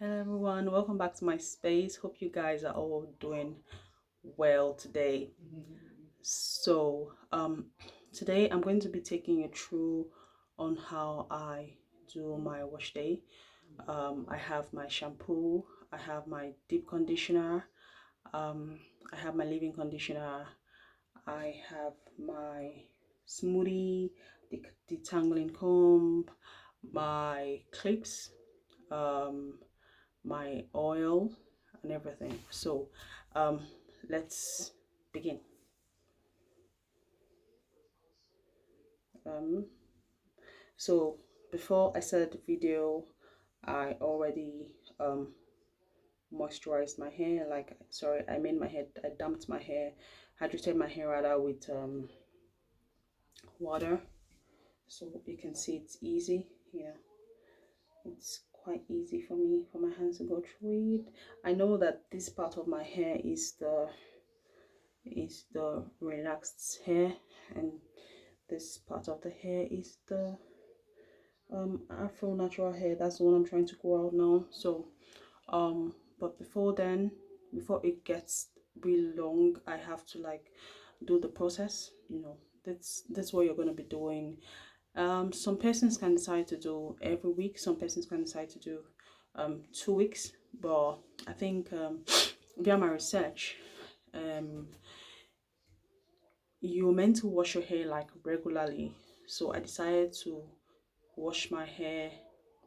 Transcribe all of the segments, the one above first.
Hello everyone, welcome back to my space. Hope you guys are all doing well today. Today I'm going to be taking you through on how I do my wash day. I have my shampoo, I have my deep conditioner, I have my leave-in conditioner, I have my smoothie, the detangling comb, my clips, um, my oil and everything. So let's begin. um so before I started the video, I already moisturized my hair, like, sorry, I made my hair, I dumped my hair, hydrated my hair rather, with water. So you can see it's easy. It's quite easy for me, for my hands to go through it. I know that this part of my hair is the relaxed hair, and this part of the hair is the Afro natural hair. That's the one I'm trying to grow out now. So but before then, before it gets really long, I have to like do the process. That's what you're going to be doing. Some persons can decide to do every week, some persons can decide to do 2 weeks, but I think via my research, you're meant to wash your hair like regularly. So I decided to wash my hair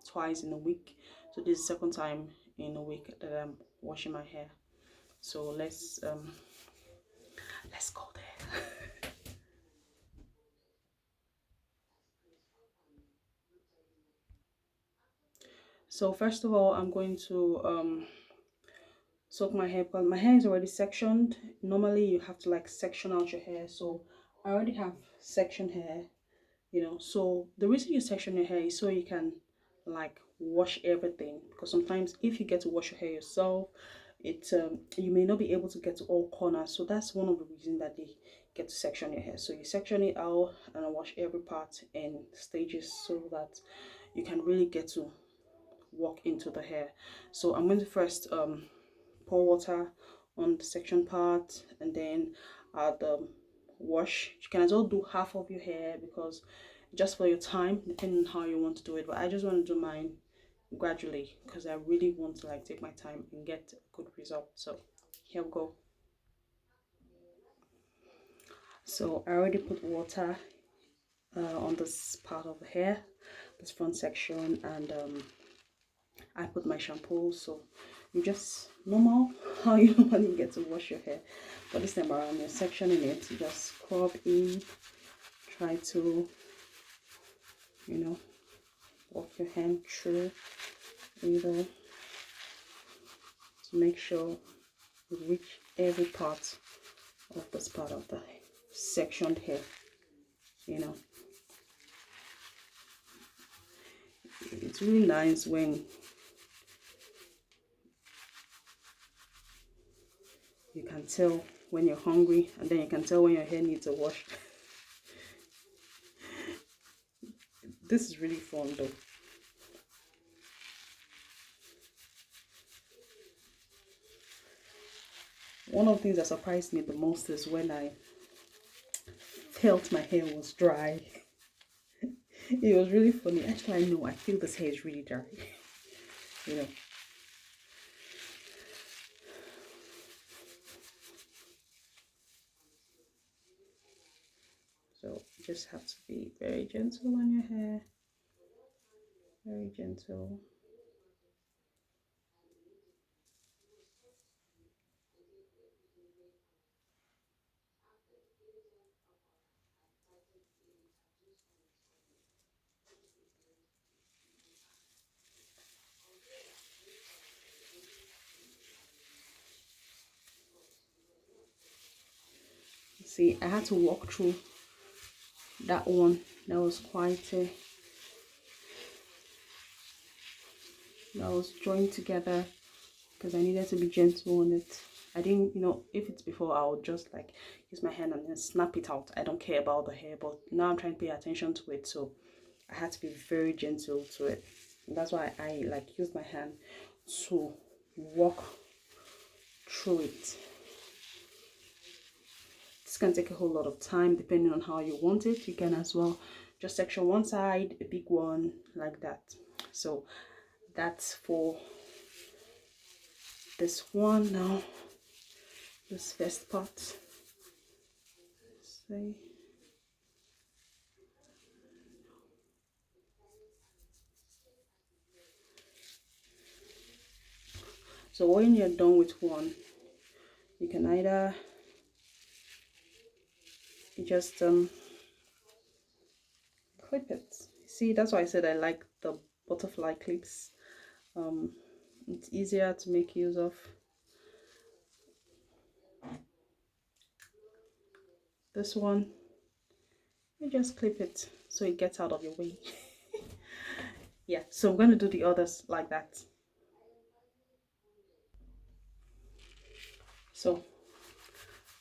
twice in a week. So this is the second time in a week that I'm washing my hair. So let's go there. So first of all, I'm going to soak my hair, because my hair is already sectioned. Normally you have to like section out your hair, so I already have section hair. So the reason you section your hair is so you can like wash everything, because sometimes if you get to wash your hair yourself, you may not be able to get to all corners. So that's one of the reasons that they get to section your hair. So you section it out and wash every part in stages, so that you can really get to walk into the hair. So I'm going to first pour water on the section part, and then add the wash. You can as well do half of your hair, because just for your time, depending on how you want to do it. But I just want to do mine gradually, because I really want to like take my time and get a good result. So here we go. So I already put water on this part of the hair, this front section, and I put my shampoo. So you just normal how you normally get to wash your hair, but this time around you're sectioning it. You just scrub in, try to walk your hand through, to make sure you reach every part of this part of the sectioned hair. It's really nice when you can tell when you're hungry, and then you can tell when your hair needs a wash. This is really fun though. One of the things that surprised me the most is when I felt my hair was dry. It was really funny. Actually, I know, I feel this hair is really dry. So you just have to be very gentle on your hair. Very gentle. See, I had to walk through that one. That was quite that was joined together, because I needed to be gentle on it. I didn't, if it's before, I would just like use my hand and then snap it out. I don't care about the hair, but now I'm trying to pay attention to it, so I had to be very gentle to it. That's why I like use my hand to walk through it. This can take a whole lot of time depending on how you want it. You can as well just section one side, a big one like that. So that's for this one. Now this first part. See. So when you're done with one, you can either just clip it. See, that's why I said I like the butterfly clips. It's easier to make use of. This one, you just clip it so it gets out of your way. Yeah, so I'm going to do the others like that. So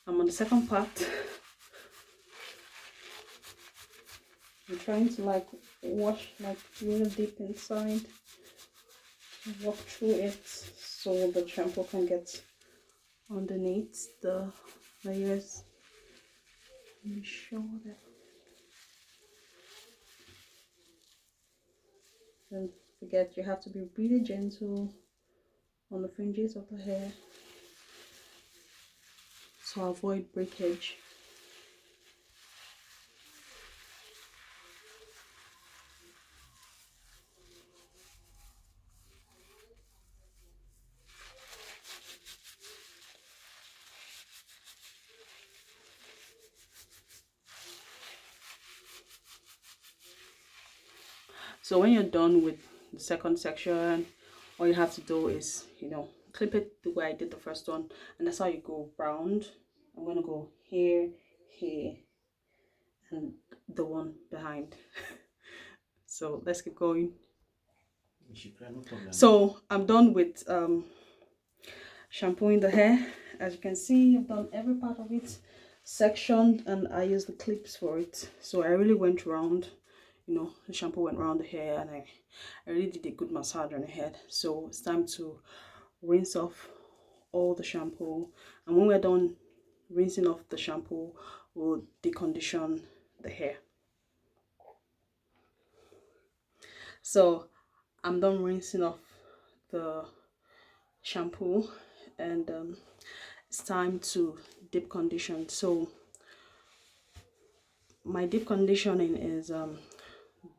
I'm on the second part. I'm trying to like wash like really deep inside, walk through it so the shampoo can get underneath the layers. Let me show that. Don't forget, you have to be really gentle on the fringes of the hair to avoid breakage. So when you're done with the second section, all you have to do is, clip it the way I did the first one, and that's how you go round. I'm gonna go here, here, and the one behind. So let's keep going. So I'm done with shampooing the hair. As you can see, I've done every part of it sectioned, and I used the clips for it. So I really went round, the shampoo went around the hair, and I really did a good massage on the head. So it's time to rinse off all the shampoo, and when we're done rinsing off the shampoo, we'll decondition the hair. So I'm done rinsing off the shampoo, and it's time to deep condition. So my deep conditioning is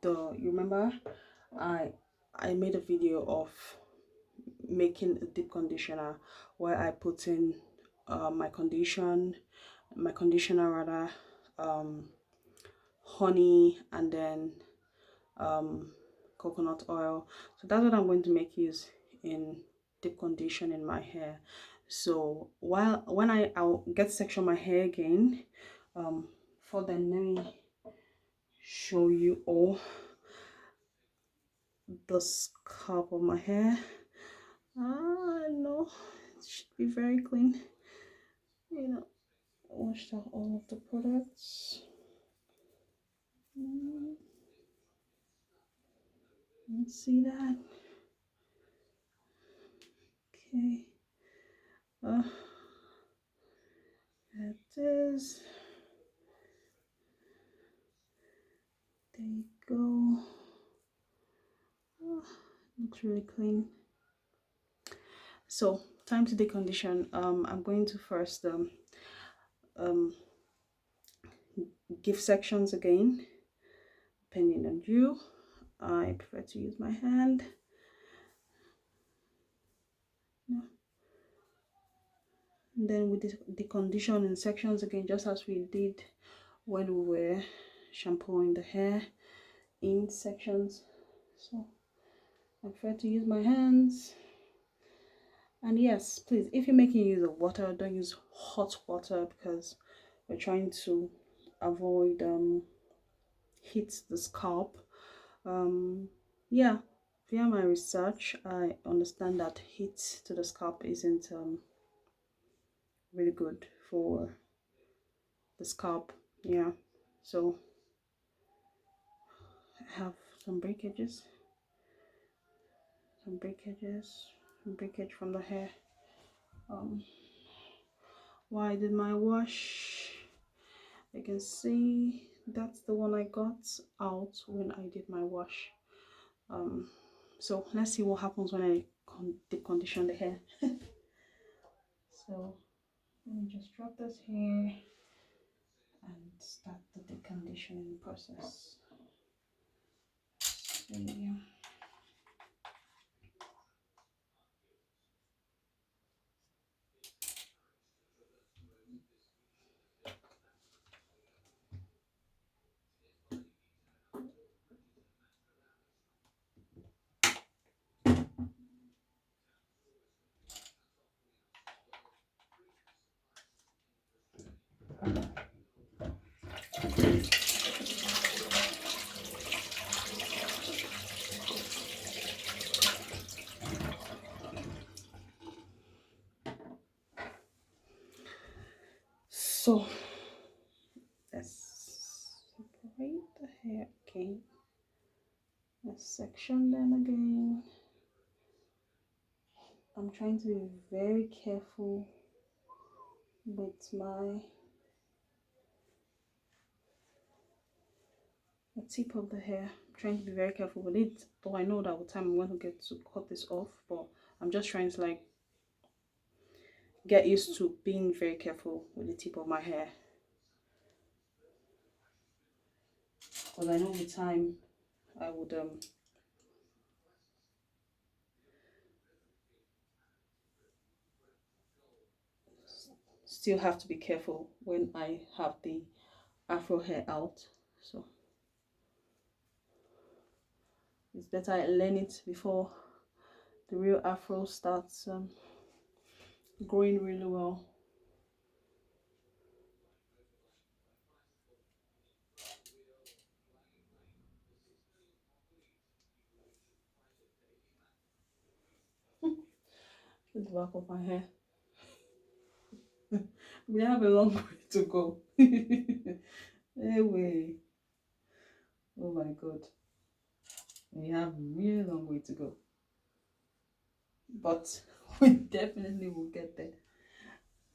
you remember I made a video of making a deep conditioner where I put in my conditioner rather, honey, and then coconut oil. So that's what I'm going to make use in deep conditioning my hair. So when I'll get to section my hair again, for then let me show you all the scalp of my hair. No, it should be very clean. Washed out all of the products. Let's see that. Okay. It is. There you go. Looks really clean. So time to decondition. I'm going to first give sections again, depending on you. I prefer to use my hand. And then we decondition in sections again, just as we did when we were shampooing the hair in sections. So I prefer to use my hands. And yes, please, if you're making use of water, don't use hot water, because we're trying to avoid heat the scalp. Yeah, via my research, I understand that heat to the scalp isn't really good for the scalp. Yeah, so I have some breakages. some breakages, some breakage from the hair. While I did my wash, you can see that's the one I got out when I did my wash. So let's see what happens when I deep condition the hair. So let me just drop this here and start the deconditioning process. See. So let's separate the hair again. Let's section them again. I'm trying to be very careful with the tip of the hair. I'm trying to be very careful with it, though I know that with time I'm going to get to cut this off, but I'm just trying to like get used to being very careful with the tip of my hair, because I know with time I would still have to be careful when I have the afro hair out. So it's better I learn it before the real afro starts growing really well. The back of my hair. We have a long way to go. Anyway, oh my god, we have a really long way to go, but we definitely will get there.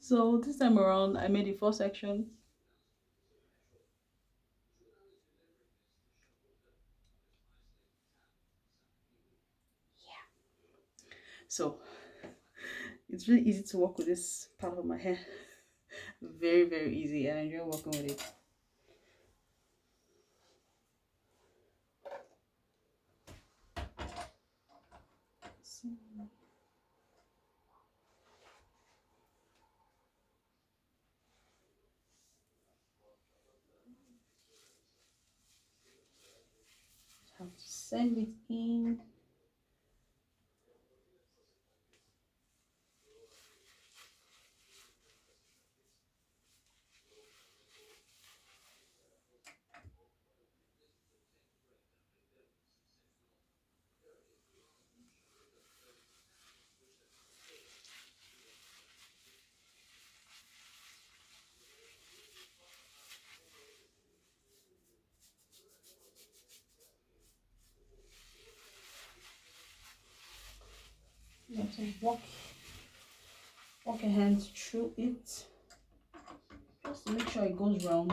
So this time around I made the 4 sections. So it's really easy to work with this part of my hair. Very easy, and I enjoy working with it. So, have to send it in. You have to walk your hands through it just to make sure it goes round.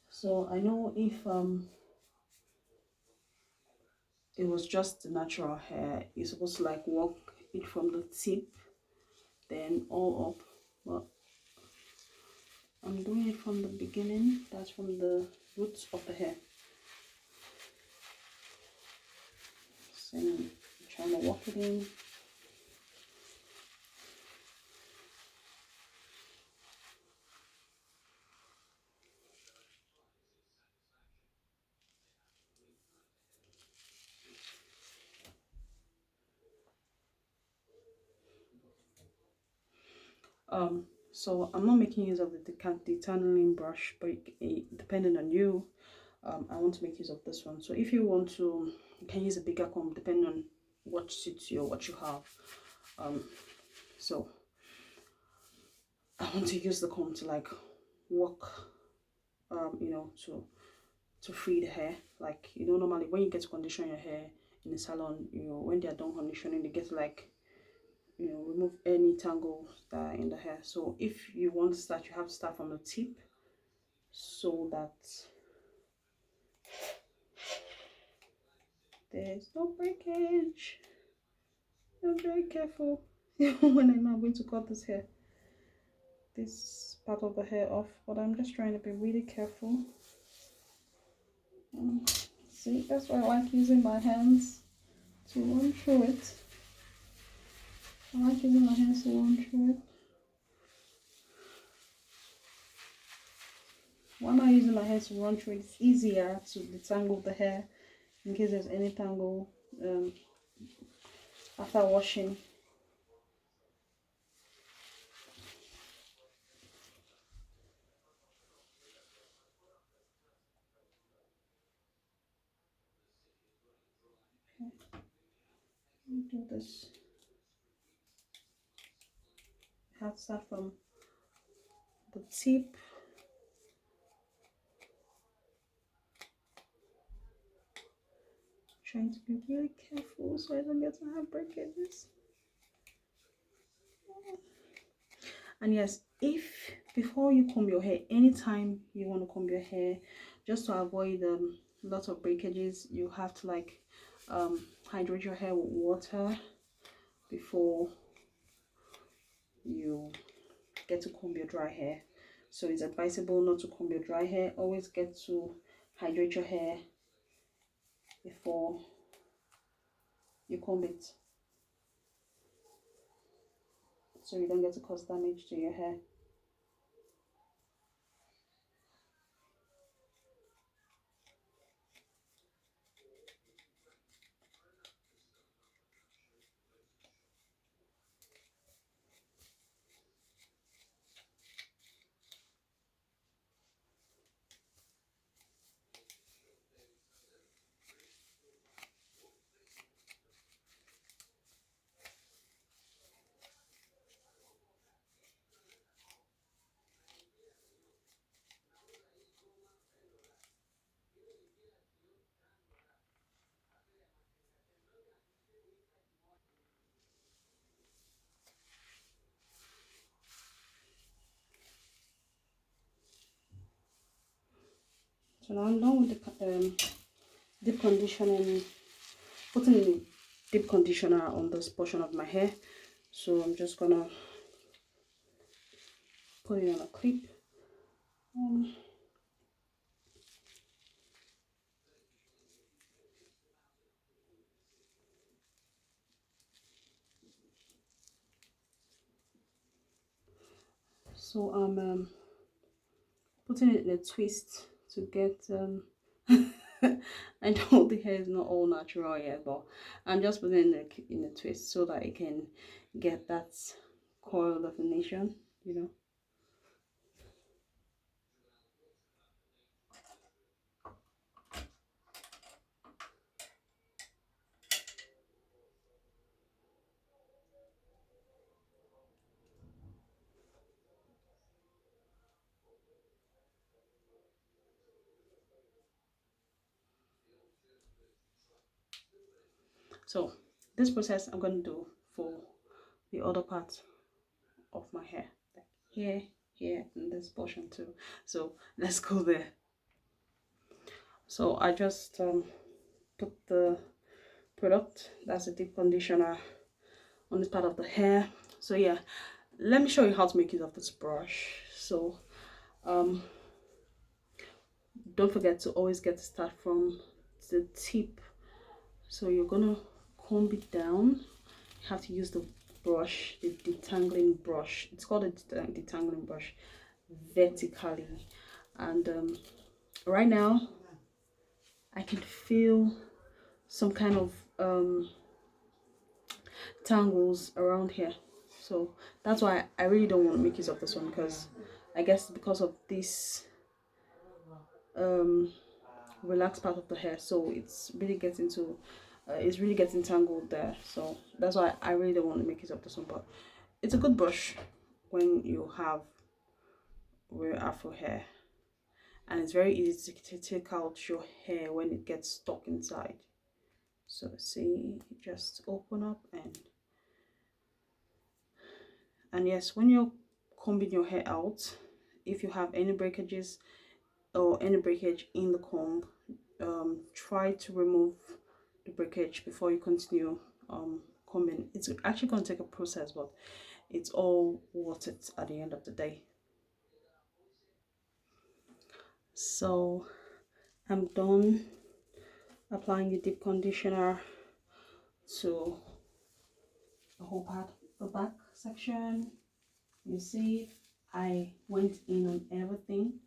So I know if it was just the natural hair, you're supposed to like walk it from the tip then all up, but I'm doing it from the beginning. That's from the roots of the hair. So I'm trying to walk it in. So I'm not making use of the detanneling brush, but depending on you, I want to make use of this one. So if you want to, you can use a bigger comb depending on what suits you or what you have. So I want to use the comb to like work, to free the hair. Like, normally when you get to condition your hair in the salon, when they are done conditioning, they get to like, remove any tangles that are in the hair. So if you want to start, you have to start from the tip so that there's no breakage. I'm very careful when I know I'm going to cut this part of the hair off, but I'm just trying to be really careful. See, that's why I like using my hands to run through it. I like using my hands to run through it. Why am I using my hands to run through it? It's easier to detangle the hair in case there's any tangle after washing. Do this. I have to start from the tip. Trying to be really careful so I don't get to have breakages. And yes, if before you comb your hair, anytime you want to comb your hair, just to avoid lots of breakages, you have to like hydrate your hair with water before you get to comb your dry hair. So it's advisable not to comb your dry hair. Always get to hydrate your hair before you comb it, so you don't get to cause damage to your hair. So now I'm done with the deep conditioning, putting the deep conditioner on this portion of my hair. So I'm just gonna put it on a clip. So I'm putting it in a twist to get I know the hair is not all natural yet, but I'm just putting it in a twist so that it can get that coil definition, So this process I'm going to do for the other part of my hair, like here, here, and this portion too. So let's go there. So I just put the product, that's a deep conditioner, on this part of the hair. So yeah, let me show you how to make use of this brush. So don't forget to always get to start from the tip. So you're gonna comb it down. You have to use the brush, the detangling brush. It's called a detangling brush, vertically. And right now I can feel some kind of tangles around here. So that's why I really don't want to make use of this one, because I guess because of this relaxed part of the hair, so it's really getting tangled there. So that's why I really don't want to make use of this one. But it's a good brush when you have wear Afro hair, and it's very easy to take out your hair when it gets stuck inside. So see, just open up, and yes, when you're combing your hair out, if you have any breakages or any breakage in the comb, try to remove the breakage before you continue combing. It's actually going to take a process, but it's all worth it at the end of the day. So I'm done applying the deep conditioner to the whole part, the back section. You see, I went in on everything.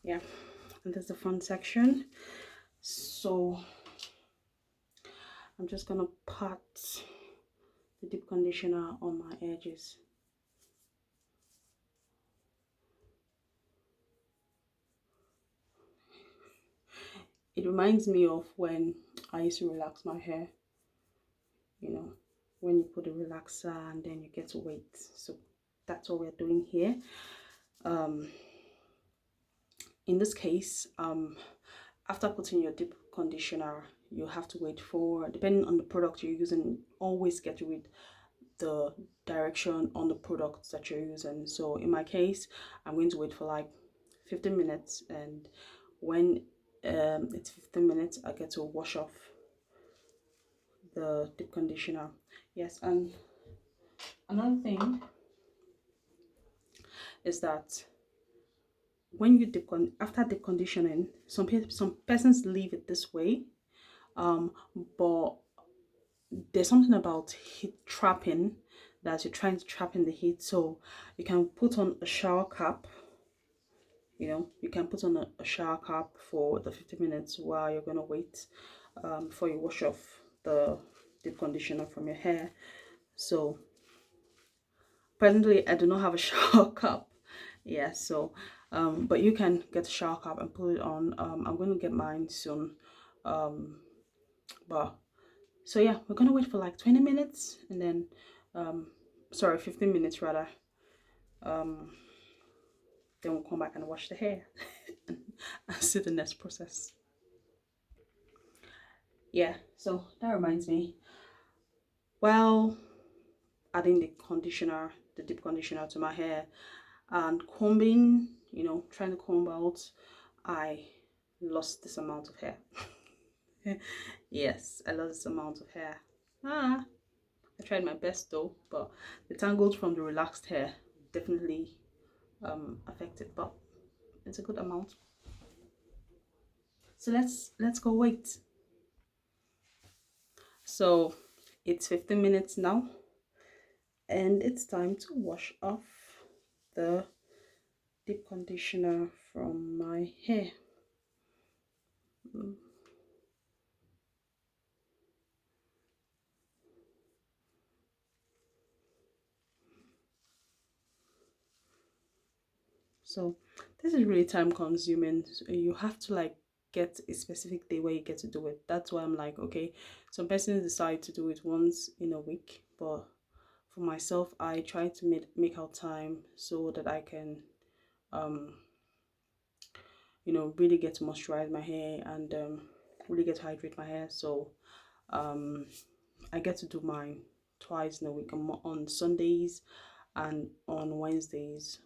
Yeah, and that's the front section. So I'm just gonna pat the deep conditioner on my edges. It reminds me of when I used to relax my hair, you know, when you put a relaxer and then you get to wait. So that's what we're doing here. In this case, after putting your deep conditioner, you have to wait for, depending on the product you're using, always get to read the direction on the products that you're using. So in my case, I'm going to wait for like 15 minutes, and when it's 15 minutes, I get to wash off the deep conditioner. Yes, and another thing is that when you after deep conditioning, some persons leave it this way, but there's something about heat trapping, that you're trying to trap in the heat. So you can put on a shower cap. You can put on a shower cap for the 50 minutes while you're gonna wait before you wash off the deep conditioner from your hair. So presently I do not have a shower cap. Yeah, so but you can get a shower cap and put it on. I'm going to get mine soon. But so yeah, we're gonna wait for like 20 minutes, and then sorry, 15 minutes rather. Then we'll come back and wash the hair and see the next process. Yeah, so that reminds me, well, adding the deep conditioner to my hair and combing, trying to comb out, I lost this amount of hair. Yes, I lost this amount of hair. I tried my best though, but the tangles from the relaxed hair definitely affected, but it's a good amount. So let's go wait. So it's 15 minutes now, and it's time to wash off the deep conditioner from my hair. So this is really time consuming. So you have to like get a specific day where you get to do it. That's why I'm like, okay, some persons decide to do it once in a week, but for myself, I try to make out time so that I can really get to moisturize my hair and really get to hydrate my hair. So I get to do mine twice in a week, on Sundays and on Wednesdays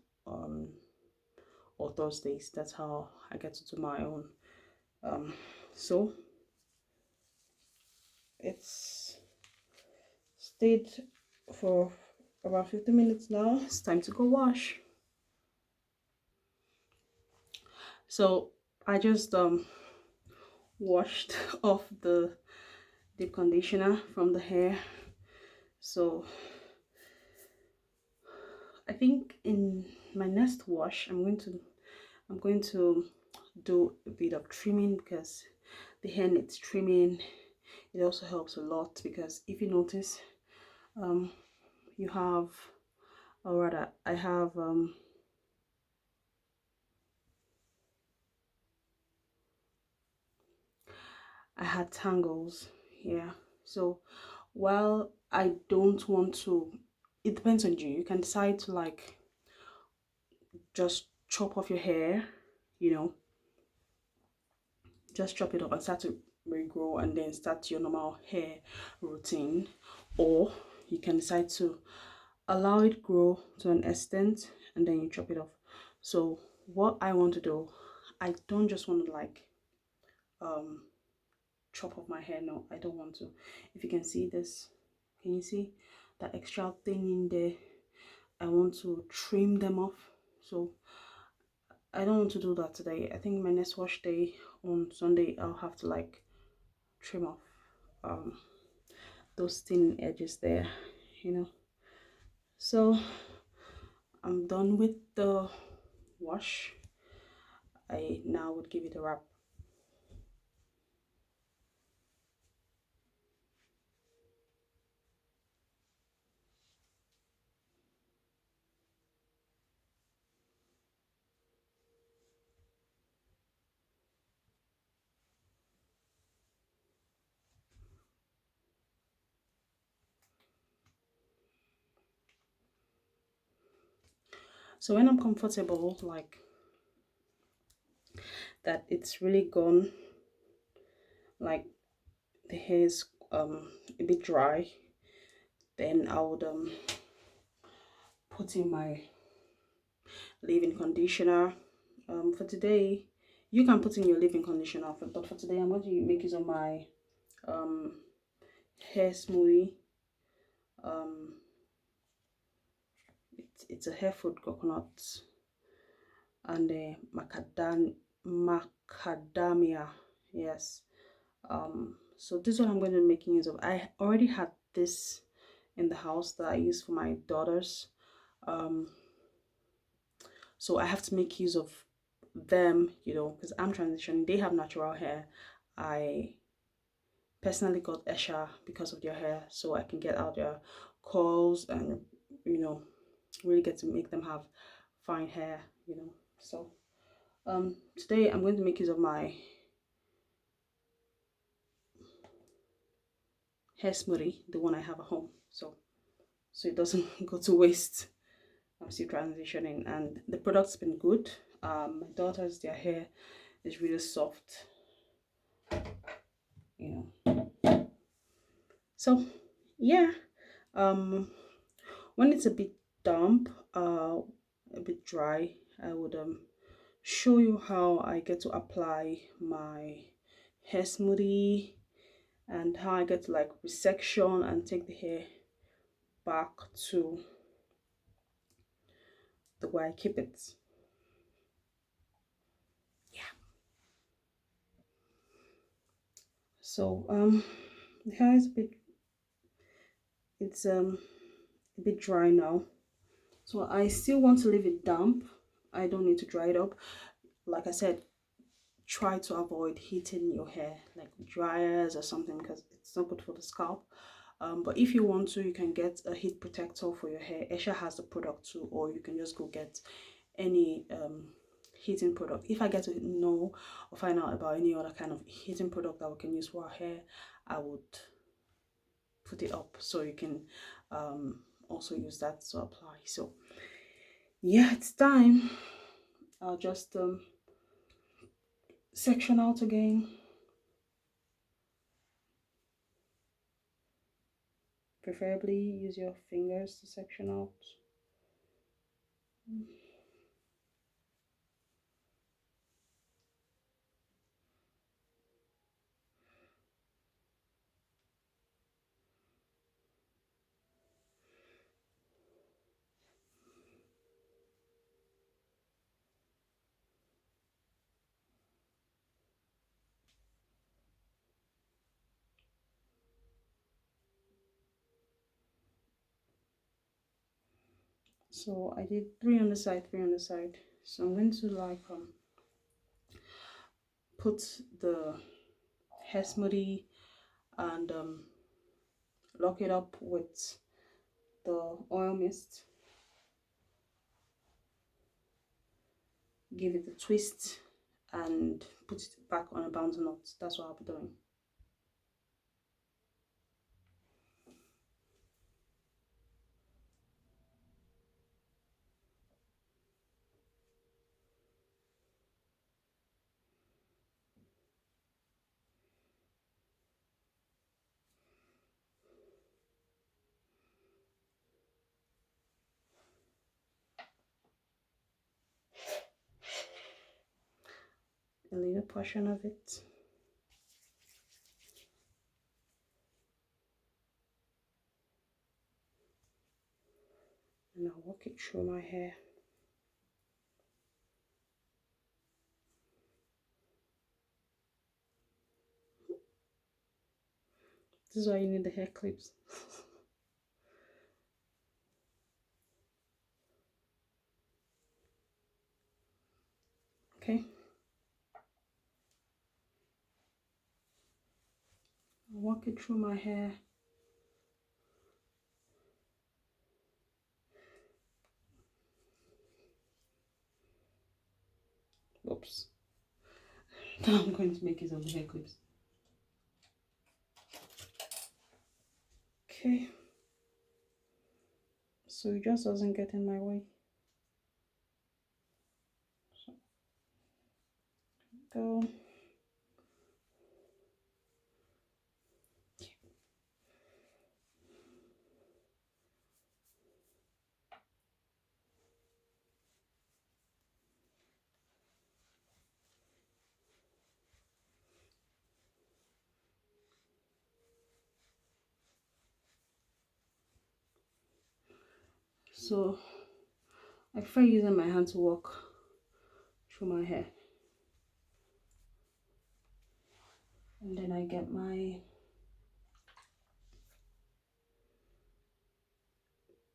or Thursdays. That's how I get to do my own. So it's stayed for about 50 minutes now. It's time to go wash. So I just washed off the deep conditioner from the hair. So I think in my next wash I'm going to do a bit of trimming, because the hair needs trimming. It also helps a lot, because if you notice, you have, or rather I had tangles. Yeah, so while I don't want to, it depends on you. You can decide to like just chop off your hair, you know, just chop it up and start to regrow and then start your normal hair routine. Or you can decide to allow it grow to an extent and then you chop it off. So what I want to do, I don't just want to like um chop off my hair. No, I don't want to. If you can see this, can you see that extra thing in there? I want to trim them off. So I don't want to do that today. I think my next wash day on Sunday, I'll have to like trim off um those thin edges there, you know. So I'm done with the wash. I now would give it a wrap. So when I'm comfortable, like that it's really gone, like the hair is a bit dry, then I would put in my leave-in conditioner. For today, you can put in your leave-in conditioner, but for today I'm going to make use of my um hair smoothie. um it's a hair food coconut and macadamia, yes. So this is what I'm going to be making use of. I already had this in the house that I use for my daughters, so I have to make use of them, you know, because I'm transitioning. They have natural hair. I personally got Esha because of their hair, so I can get out their curls and, you know, really get to make them have fine hair, you know. So today I'm going to make use of my hair smoothie, the one I have at home, so it doesn't go to waste. I'm still transitioning and the product's been good. My daughters, their hair is really soft, you know. So yeah, when it's a bit damp, a bit dry, I would show you how I get to apply my hair smoothie and how I get to like resection and take the hair back to the way I keep it. Yeah. So the hair is a bit dry now. So I still want to leave it damp. I don't need to dry it up. Like I said, try to avoid heating your hair like dryers or something because it's not good for the scalp. But if you want to, you can get a heat protector for your hair. Esha has the product too, or you can just go get any heating product. If I get to know or find out about any other kind of heating product that we can use for our hair, I would put it up so you can also use that to apply. So yeah, it's time. I'll just section out again. Preferably use your fingers to section out. So I did three on the side, three on the side. So I'm going to like put the hair smoothie and lock it up with the oil mist. Give it a twist and put it back on a bounce knot. That's what I'll be doing. a little portion of it. And I'll walk it through my hair. This is why you need the hair clips. Okay. I'll walk it through my hair. Oops. Now I'm going to make use of the hair clips. Okay. So it just doesn't get in my way. So, go. So I prefer using my hand to walk through my hair. And then I get my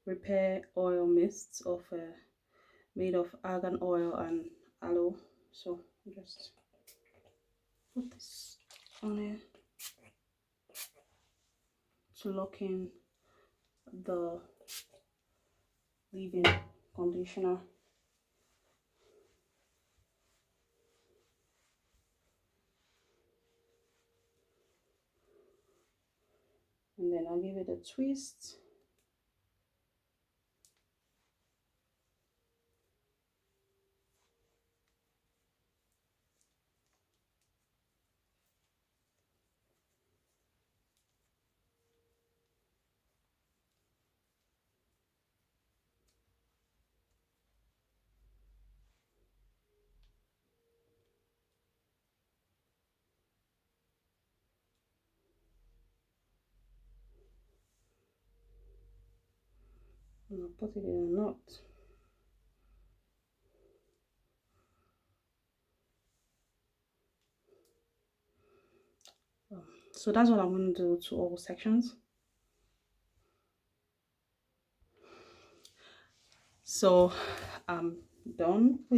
repair oil mist made of argan oil and aloe. So just put this on it to lock in the leave-in conditioner. And then I'll give it a twist. And I'll put it in a knot. So that's what I'm going to do to all sections. So I'm done with